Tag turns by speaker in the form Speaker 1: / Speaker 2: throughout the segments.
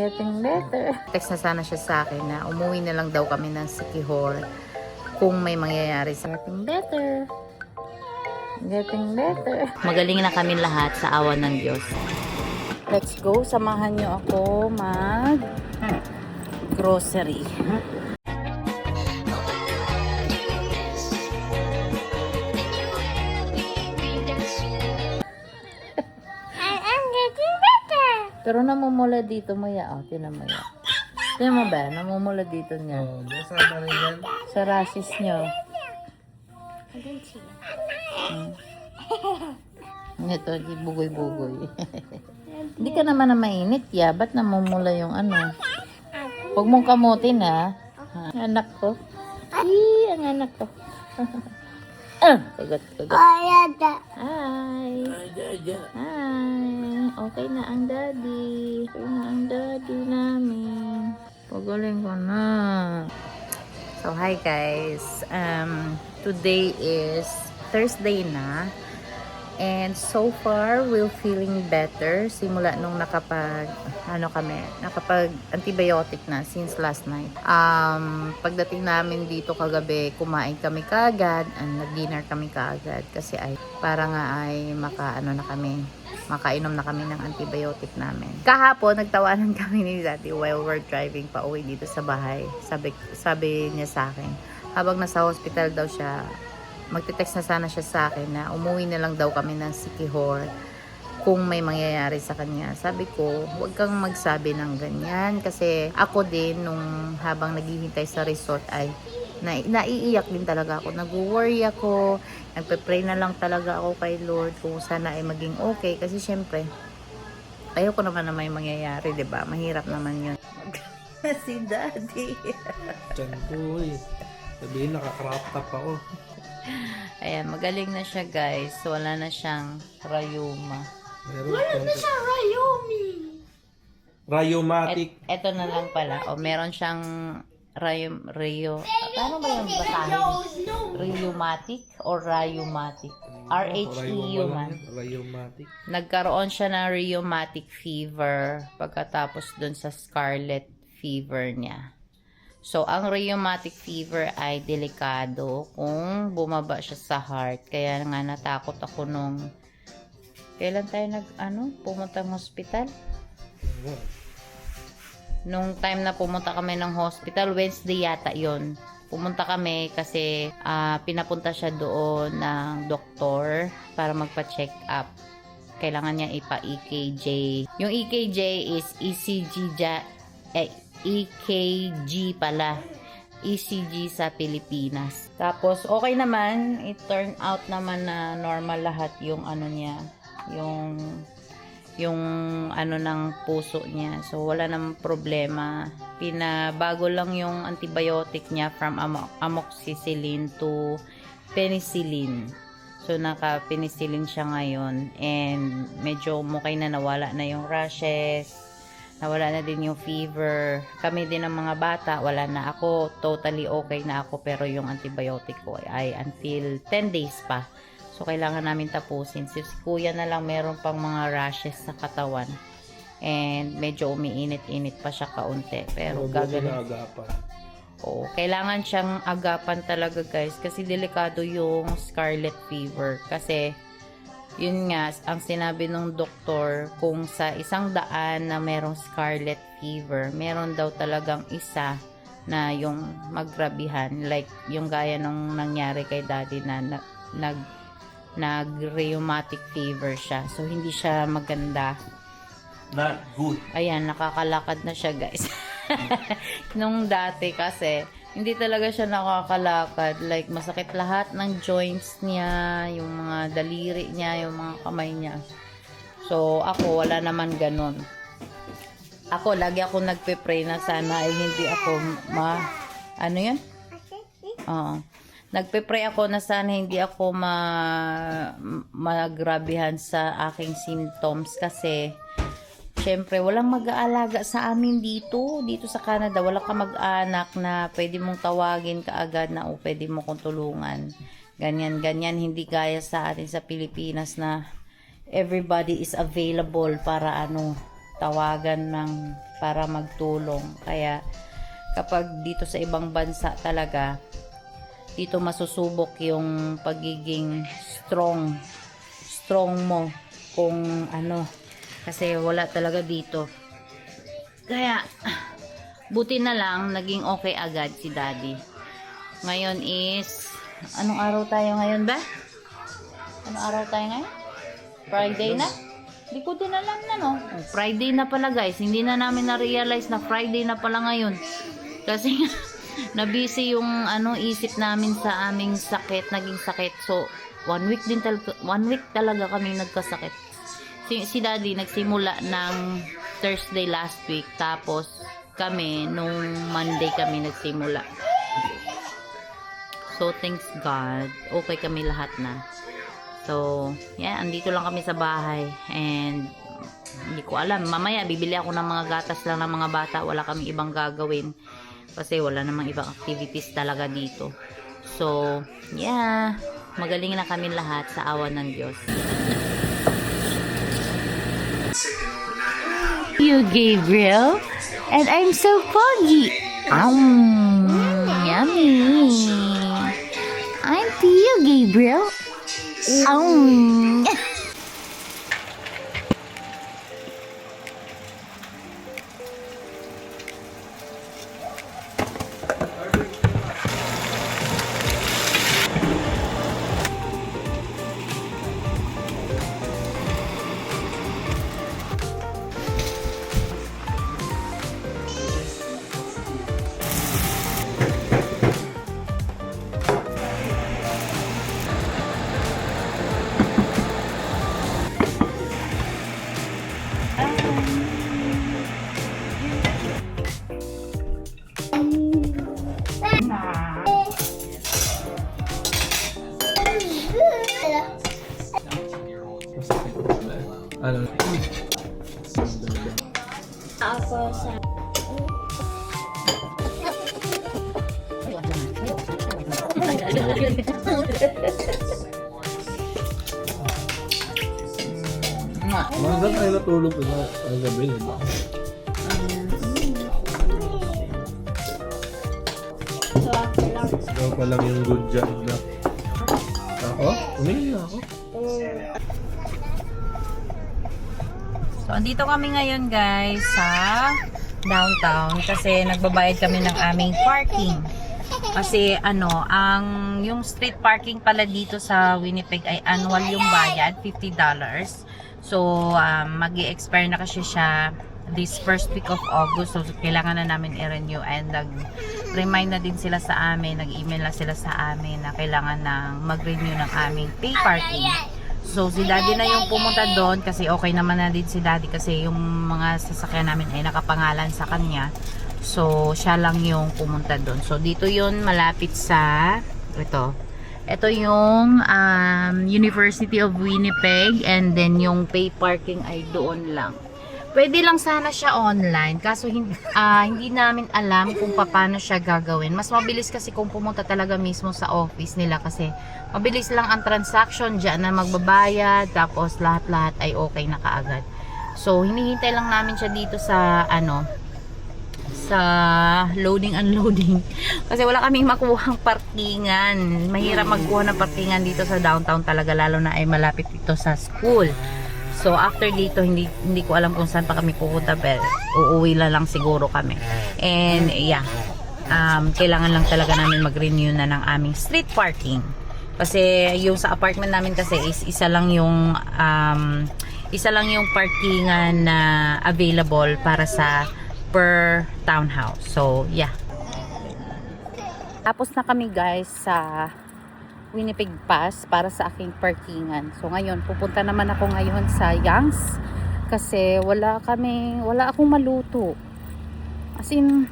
Speaker 1: Getting better. Text na sana siya sa akin na umuwi na lang daw kami ng Sikihor kung may mangyayari sa getting better. Getting better. Magaling na kami lahat sa awan ng Diyos. Let's go. Samahan niyo ako mag grocery. Pero namumula dito mo ya. Oh, tinan mo ya. Tinan mo ba? Namumula dito niya.
Speaker 2: Oh, nasama rin yan.
Speaker 1: Sa rashes niyo. Ito, di bugoy-bugoy. Hindi ka naman na mainit ya. Ba't namumula yung ano? Huwag mong kamutin ha. Anak ko. Ang anak ko. Kagat. Hi. Okay na ang daddy. Okay na ang daddy namin. Pagaling ko na. So, hi guys. Today is Thursday na. And so far, we're feeling better. Simula nung nakapag antibiotic na since last night. Pagdating namin dito kagabi, kumain kami kaagad. Nag-dinner kami kaagad. Kasi ay, para nga ay makainom na kami ng antibiotic namin. Kahapon, nagtawanan kami ni Daddy while we're driving pa uwi dito sa bahay. Sabi niya sa akin, habang nasa hospital daw siya, magte-text na sana siya sa akin na umuwi na lang daw kami ng Sikihor kung may mangyayari sa kanya. Sabi ko, huwag kang magsabi ng ganyan kasi ako din nung habang naghihintay sa resort ay naiiyak din talaga ako. Nag-worry ako, nagpe-pray na lang talaga ako kay Lord kung sana ay maging okay kasi syempre ayoko naman na may mangyayari, 'di ba? Mahirap naman 'yun. Si Daddy.
Speaker 2: Diyan ko eh. Sabihin naka-crop top ako.
Speaker 1: Ayan, magaling na siya guys. Wala na siyang rayuma.
Speaker 2: Wala na siya Rayumatic.
Speaker 1: Ito na lang pala. O, meron siyang paano ba yung basahin? Rheumatic or rheumatic? R-H-E-U man.
Speaker 2: Rayumatic.
Speaker 1: Nagkaroon siya ng rheumatic fever pagkatapos dun sa scarlet fever niya. So, ang rheumatic fever ay delikado kung bumaba siya sa heart. Kaya nga natakot ako nung kailan tayo pumunta ng hospital? Nung time na pumunta kami ng hospital, Wednesday yata yon. Pumunta kami kasi pinapunta siya doon ng doktor para magpa-check up. Kailangan niya ipa-EKG. Yung EKG is EKG pala. ECG sa Pilipinas. Tapos, okay naman. It turned out naman na normal lahat yung niya. Yung ng puso niya. So, wala namang problema. Pinabago lang yung antibiotic niya from amoxicillin to penicillin. So, naka-penicillin siya ngayon. And, medyo okay na nawala na yung rashes. Nawala na din yung fever. Kami din ng mga bata, wala na ako. Totally okay na ako. Pero yung antibiotic ko ay until 10 days pa. So, kailangan namin tapusin. Si kuya na lang meron pang mga rashes sa katawan. And medyo umiinit-init pa siya kaunti. Pero gagaling. Oo, kailangan siyang agapan talaga guys. Kasi delikado yung scarlet fever. Kasi yun nga, ang sinabi ng doktor, kung sa 100 na merong scarlet fever, meron daw talagang isa na yung maggrabihan. Like, yung gaya nung nangyari kay Daddy na nag-rheumatic fever siya. So, hindi siya maganda.
Speaker 2: Not good.
Speaker 1: Ayan, nakakalakad na siya guys. Nung dati kasi, hindi talaga siya nakakalakad. Like, masakit lahat ng joints niya, yung mga daliri niya, yung mga kamay niya. So, ako, wala naman ganun. Ako, lagi ako nagpe-pray na sana ay hindi ako ano yun? Oo. Nagpe-pray ako na sana hindi ako magrabihan sa aking symptoms kasi syempre, walang mag-aalaga sa amin dito sa Canada. Wala ka mag-anak na pwede mong tawagin kaagad na pwede mo kong tulungan. Ganyan. Hindi gaya sa atin sa Pilipinas na everybody is available para tawagan para magtulong. Kaya kapag dito sa ibang bansa talaga, dito masusubok yung pagiging strong mo kung ano, kasi wala talaga dito. Kaya buti na lang naging okay agad si Daddy. Ngayon is anong araw tayo ngayon ba? Anong araw tayo ngayon? Friday na? Hindi ko din alam na, no? Oh, Friday na pala, guys. Hindi na namin na-realize na Friday na pala ngayon. Kasi na-busy yung isip namin sa aming sakit, naging sakit. So, 1 week talaga kami nagkasakit. Si Daddy nagsimula ng Thursday last week, tapos kami nung Monday kami nagsimula. So, thanks God, okay kami lahat na. So, yeah, andito lang kami sa bahay and hindi ko alam, mamaya bibili ako ng mga gatas lang ng mga bata, wala kami ibang gagawin kasi wala namang ibang activities talaga dito. So, yeah, magaling na kami lahat sa awa ng Diyos. You, Gabriel, and I'm so foggy. Yummy. I'm Theo, Gabriel.
Speaker 2: Ano?
Speaker 3: Ako sa
Speaker 2: Maganda tayo natulog ko na ang gabi, di ba? Ikaw pa lang yung good job na. Ako? Umili na ako.
Speaker 1: So, andito kami ngayon, guys, sa downtown kasi nagbabayad kami ng aming parking. Kasi yung street parking pala dito sa Winnipeg ay annual yung bayad, $50. So, mag-i-expire na kasi siya this first week of August. So, kailangan na namin i-renew and nag-remind na din sila sa amin, nag-email na sila sa amin na kailangan na mag-renew ng aming pay parking. So, si Daddy na yung pumunta doon kasi okay naman na din si Daddy kasi yung mga sasakyan namin ay nakapangalan sa kanya. So, siya lang yung pumunta doon. So, dito yun malapit sa ito yung University of Winnipeg and then yung pay parking ay doon lang. Pwede lang sana siya online kaso hindi namin alam kung paano siya gagawin. Mas mabilis kasi kung pumunta talaga mismo sa office nila kasi mabilis lang ang transaction dyan na magbabayad tapos lahat-lahat ay okay na kaagad. So hinihintay lang namin siya dito sa sa loading unloading kasi wala kaming makuhang parkingan. Mahirap magkuha ng parkingan dito sa downtown talaga lalo na ay malapit dito sa school. So after dito hindi ko alam kung saan pa kami pupunta pero uuwi lang siguro kami. And yeah, kailangan lang talaga namin mag-renew na ng aming street parking. Kasi yung sa apartment namin kasi is isa lang yung parkingan na available para sa per townhouse. So yeah. Tapos na kami guys sa Winnipeg Pass para sa aking parkingan. So ngayon pupunta naman ako ngayon sa Young's kasi wala akong maluto. As in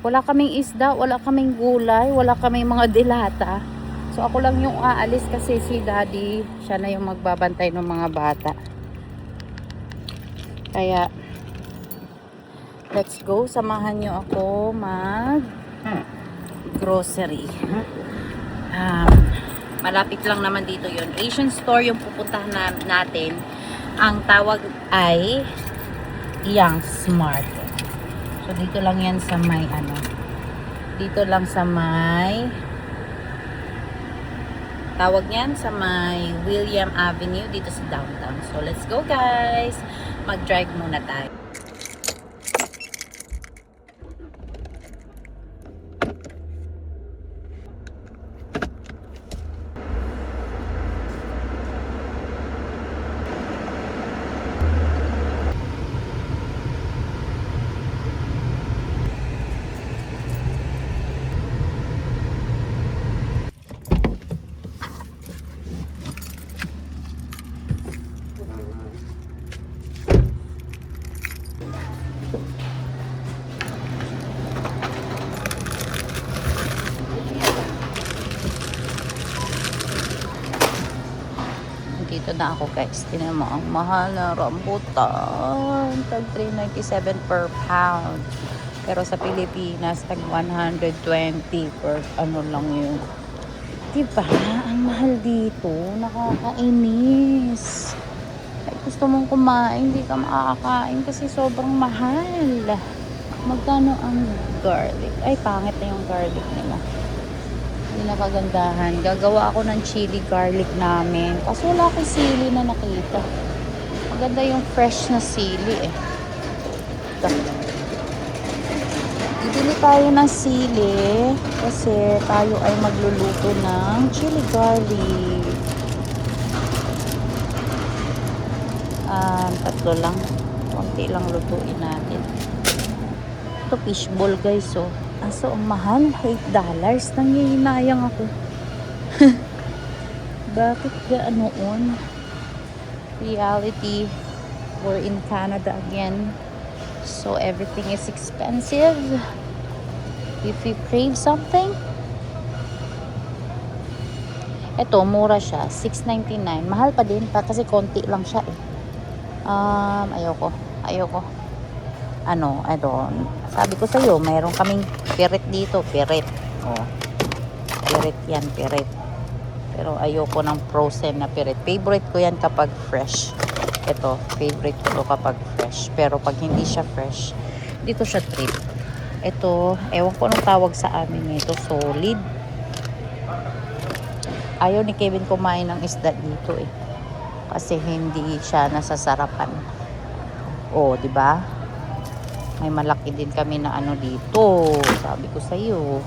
Speaker 1: wala kaming isda, wala kaming gulay, wala kaming mga dilata. So ako lang yung aalis kasi si Daddy, siya na yung magbabantay ng mga bata. Kaya let's go, samahan nyo ako mag grocery. Malapit lang naman dito yon. Asian store yung pupuntahan natin. Ang tawag ay Young Smart. So, dito lang yan sa may dito lang sa may tawag niyan sa may William Avenue dito sa downtown. So, let's go guys! Mag-drive muna tayo. Dito na ako guys. Tingnan mo, ang mahal na rambutan. Tag 3.97 per pound. Pero sa Pilipinas, tag 120 per lang yun. Diba? Ang mahal dito. Nakakainis. Ay, gusto mong kumain, hindi ka makakakain kasi sobrang mahal. Magkano ang garlic? Ay, pangit na yung garlic nila. Hindi na kagandahan. Gagawa ako ng chili garlic namin. Kasi wala akong sili na nakita. Maganda yung fresh na sili eh. Ito. Bibili tayo ng sili kasi tayo ay magluluto ng chili garlic. Tatlo lang. Konti lang lutuin natin. Ito fishball guys oh. Aso ang mahal, $8. Nangihinayang ako. Bakit gaanoon? Reality, we're in Canada again. So everything is expensive. If you crave something, eto, mura siya. $6.99. Mahal pa din pa kasi konti lang siya eh. Ayoko. Sabi ko sa'yo, mayroon kaming pirit dito. Pirit. Oh. Pirit yan, pirit. Pero ayoko ng frozen na pirit. Favorite ko yan kapag fresh. Ito, favorite ko to kapag fresh. Pero pag hindi siya fresh, dito siya trip. Ito, ewan ko anong tawag sa amin ito. Solid. Ayaw ni Kevin kumain ng isda dito eh. Kasi hindi siya nasasarapan. Oh, di ba? May malaki din kami na dito. Sabi ko sa iyo.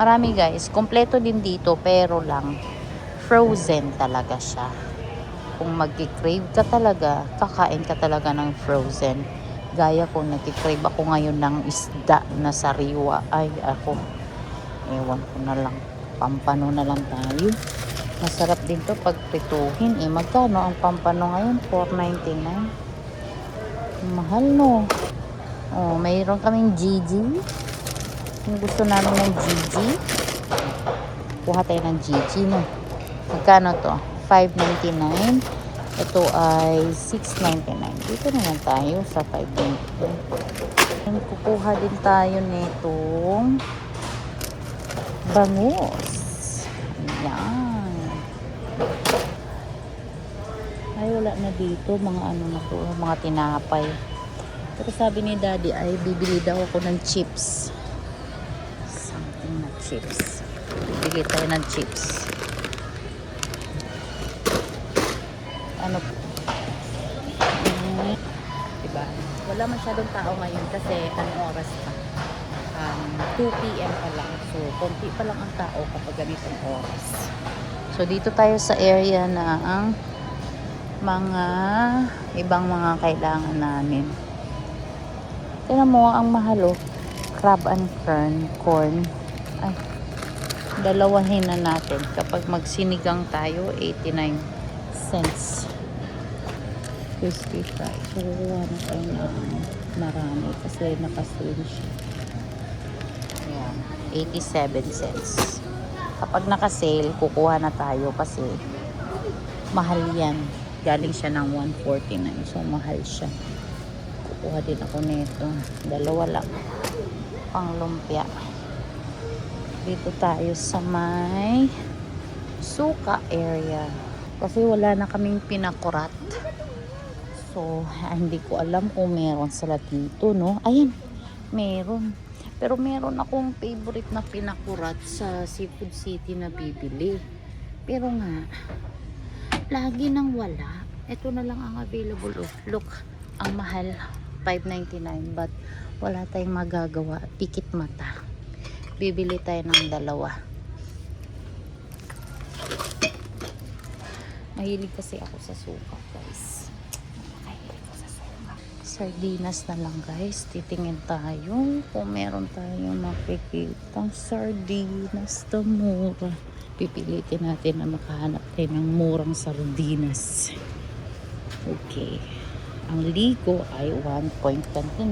Speaker 1: Marami guys. Kompleto din dito pero lang frozen talaga siya. Kung mag-crave ka talaga, kakain ka talaga ng frozen. Gaya kung nag-crave ako ngayon ng isda na sariwa. Ay ako. Ewan ko na lang. Pampano na lang tayo. Masarap din to pag prituhin. Magkano ang pampano ngayon? $4.99. Mahal no. Oh, mayroon kaming Gigi. Kung gusto namin ng Gigi, kuha tayo ng Gigi no. Magkano to? $5.99. Ito ay $6.99. Dito naman tayo sa $5.99. Kukuha din tayo nitong bangus. Ayan. Ay, wala na dito. Mga na to. Mga tinapay. Pero sabi ni Daddy ay bibili daw ako ng chips. Something na chips. Bibili tayo ng chips. Diba? Wala masyadong tao ngayon kasi oras pa? 2 p.m. pa lang. So, konti pa lang ang tao kapag ganitong oras. So, dito tayo sa area na ang mga ibang mga kailangan namin. Tingnan mo, ang mahalo. Crab and corn. Ay, dalawahin na natin. Kapag magsinigang tayo, 89 cents. Crispy fry. So, kukuha na tayo na marami kasi nakasale siya. Ayan, 87 cents. Kapag nakasale, kukuha na tayo kasi mahal yan. Galing siya ng 149. So, mahal siya. Kukuha din ako nito. Dalawa lang. Pang lumpia. Dito tayo sa may suka area. Kasi wala na kaming pinakurat. So, hindi ko alam kung meron sila dito, no? Ayan, meron. Pero meron akong favorite na pinakurat sa Seafood City na bibili. Pero nga, lagi nang wala. Ito na lang ang available. Oh, look, ang mahal, $5.99. But wala tayong magagawa. Pikit mata. Bibili tayo ng dalawa. Mahilig kasi ako sa suka, guys. Mahilig ako sa suka. Sardinas na lang, guys. Titingin tayo kung meron tayong makikita. Sardinas na mura. Pipilitin natin na makahanap tayo ng murang sardinas. Okay. Ang ligo ay 1.29.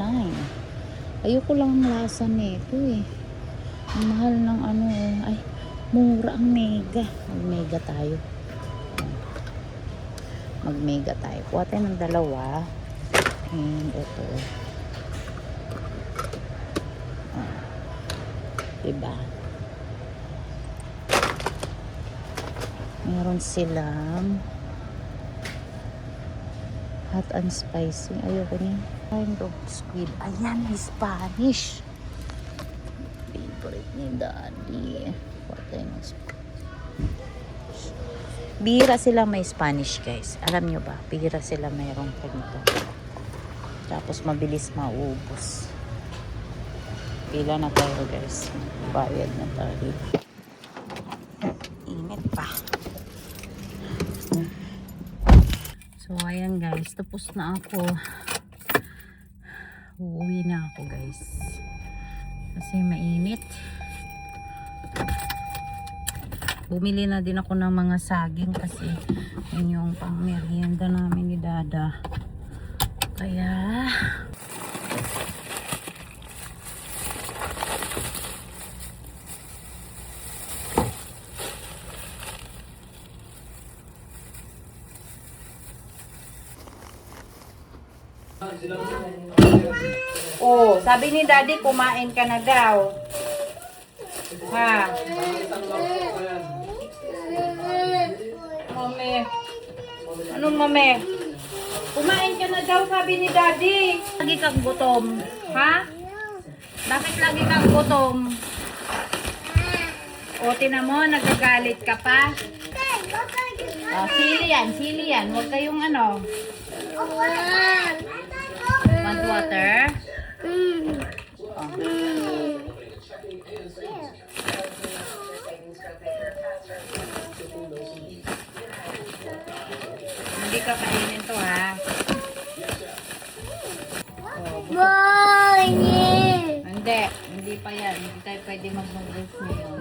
Speaker 1: Ayoko lang ang lasa nito eh. Ang mahal ng ano, ay mura ang mega. Mag-mega tayo. Mag-mega tayo. Kuha tayo ng dalawa. And ito. Diba? Meron silang hot and spicy. Ayoko niya. Kind of squid. Ayan, Spanish. Favorite ni Daddy. Kuha tayo ng Spanish. Bihira sila may Spanish, guys. Alam nyo ba? Bihira sila mayroong ganito. Tapos mabilis maubos. Pila na tayo, guys. Bayad na tayo. Init pa. So, ayan, guys. Tapos na ako. Uuwi na ako, guys. Kasi mainit. Bumili na din ako ng mga saging kasi yun yung pang merienda namin ni Dada. Kaya oh, sabi ni Daddy kumain ka na daw. Ha? Mami. Anong mami? Kumain ka na daw, sabi ni Daddy. Lagi kang gutom. Ha? Bakit lagi kang gutom? O, tinan mo, nagagalit ka pa. Oh, sili yan. Huwag kayong ano. Want water? Oh. Hindi ka kainin to, ha? Oh, hindi pa yan. Hindi tayo pwede mag-noodles ngayon.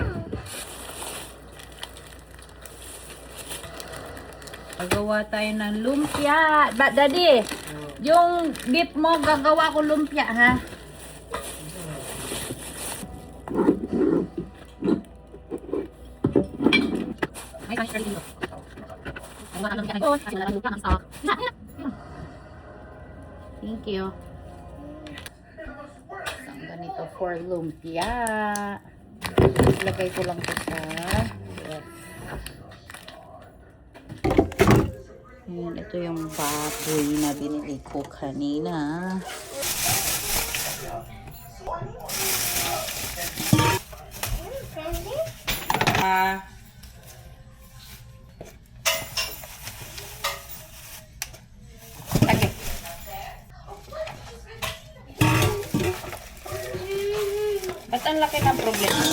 Speaker 1: Gagawa tayo ng lumpia. Daddy, yung beef mo, gagawa ko lumpia, ha? Ay, cash dito. Thank you. Isang ganito for lumpia. Ilagay ko lang ito sa ref. Ayan, ito yung baboy na binili ko kanina. Okay. Ba't ang laki ng problema?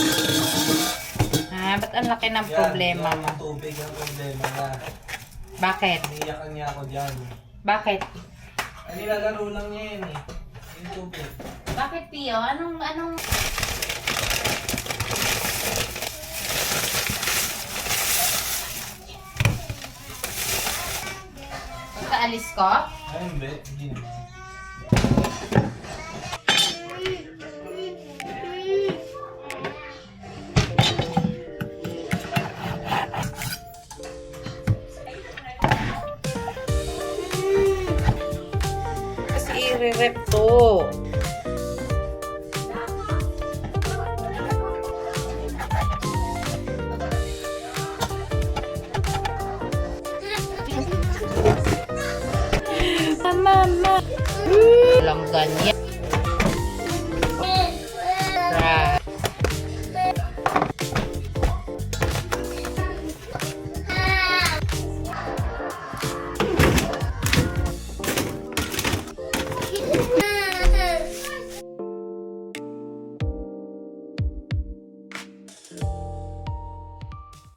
Speaker 1: Ba't ang laki ng problema mo?
Speaker 2: Tubig ang problema na.
Speaker 1: Bakit?
Speaker 2: Niyakan niya ako dyan.
Speaker 1: Bakit?
Speaker 2: Nilalaro lang niya yan eh. Yung tubig.
Speaker 1: Bakit, Pio? Anong... Pagkaalis ko?
Speaker 2: Ay, hindi. Hindi.
Speaker 1: Kasi i-rep to. Mama, Walang ganyan. Right.